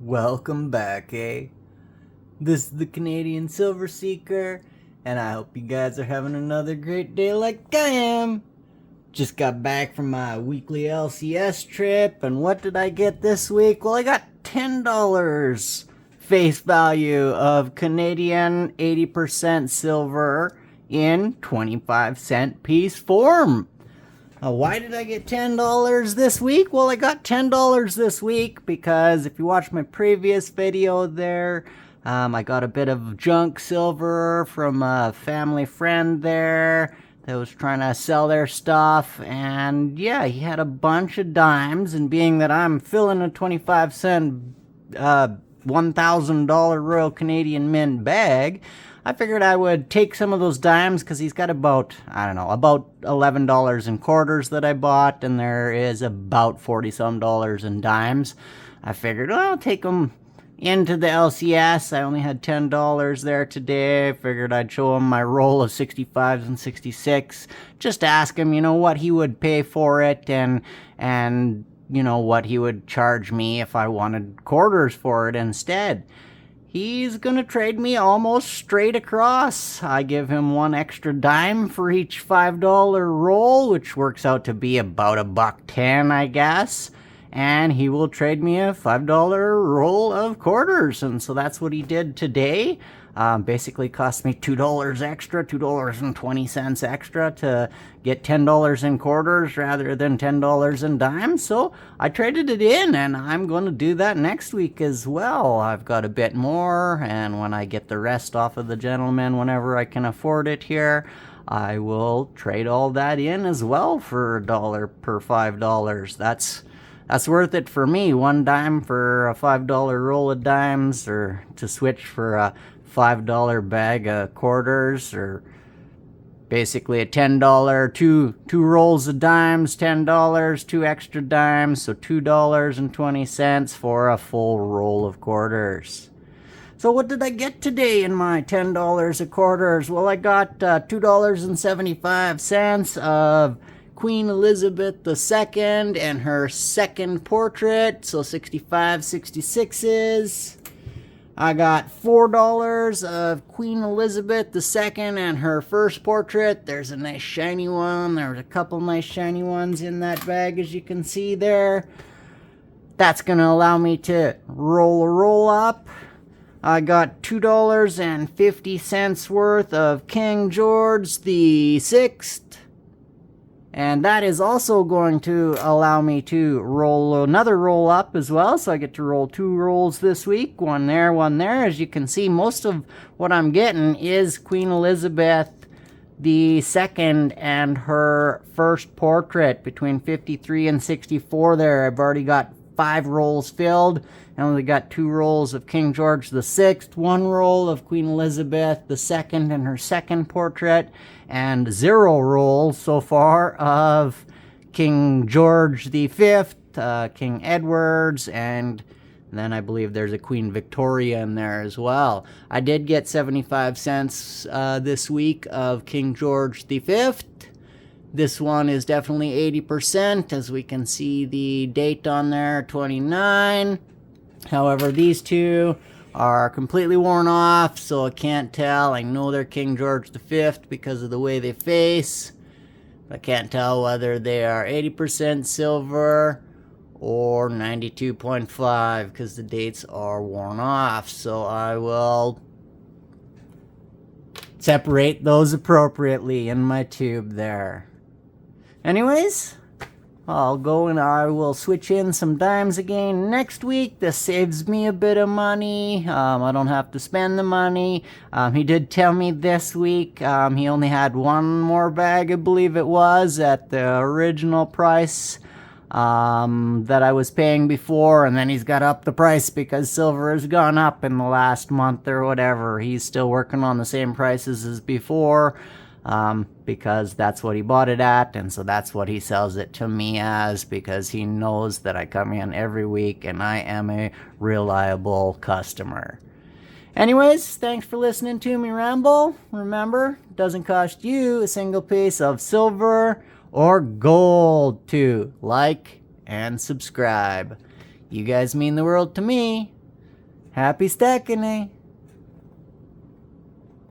Welcome back, eh? This is the Canadian Silver Seeker, and I hope you guys are having another great day like I am. Just got back from my weekly LCS trip, and what did I get this week? Well, I got $10 face value of Canadian 80% silver in 25-cent piece form. Why did I get $10 this week? Well, I got $10 this week because if you watch my previous video there, I got a bit of junk silver from a family friend there that was trying to sell their stuff. And yeah, he had a bunch of dimes. And being that I'm filling a 25-cent $1,000 Royal Canadian Mint bag, I figured I would take some of those dimes because he's got about $11 in quarters that I bought, and there is about 40 some dollars in dimes. I figured, well, I'll take them into the LCS. I only had $10 there today. I figured I'd show him my roll of 65s and 66. Just ask him, what he would pay for it and what he would charge me if I wanted quarters for it instead. He's gonna trade me almost straight across. I give him one extra dime for each $5 roll, which works out to be about $1.10, I guess. And he will trade me a $5 roll of quarters. And so that's what he did today. Basically cost me $2 extra, $2.20 extra to get $10 in quarters rather than $10 in dimes. So I traded it in, and I'm going to do that next week as well. I've got a bit more, and when I get the rest off of the gentleman, whenever I can afford it here, I will trade all that in as well for $1 per $5. That's worth it for me. One dime for a $5 roll of dimes, or to switch for a $5 bag of quarters, or basically a $10, two rolls of dimes, $10, two extra dimes, so $2.20 for a full roll of quarters. So what did I get today in my $10 of quarters? Well, I got $2.75 of Queen Elizabeth II and her second portrait, so 65, 66s. I got $4 of Queen Elizabeth II and her first portrait. There's a nice shiny one. There's a couple nice shiny ones in that bag, as you can see there. That's going to allow me to roll a roll up. I got $2.50 worth of King George VI. And that is also going to allow me to roll another roll up as well. So I get to roll two rolls this week. One there, one there. As you can see, most of what I'm getting is Queen Elizabeth II and her first portrait between 53 and 64 there. I've already got 5 rolls filled. I only got 2 rolls of King George VI, 1 roll of Queen Elizabeth II and her second portrait, and 0 rolls so far of King George V, King Edward's, and then I believe there's a Queen Victoria in there as well. I did get 75 cents this week of King George V. This one is definitely 80%, as we can see the date on there, 29. However, these two are completely worn off, so I can't tell. I know they're King George V because of the way they face. I can't tell whether they are 80% silver or 92.5 because the dates are worn off. So I will separate those appropriately in my tube there. Anyways, I'll go and I will switch in some dimes again next week. This saves me a bit of money. I don't have to spend the money. He did tell me this week he only had one more bag, I believe it was, at the original price that I was paying before, and then he's got up the price because silver has gone up in the last month or whatever. He's still working on the same prices as before. Because that's what he bought it at, and so that's what he sells it to me as, because he knows that I come in every week and I am a reliable customer. Anyways, thanks for listening to me ramble. Remember, it doesn't cost you a single piece of silver or gold to like and subscribe. You guys mean the world to me. Happy stacking, eh?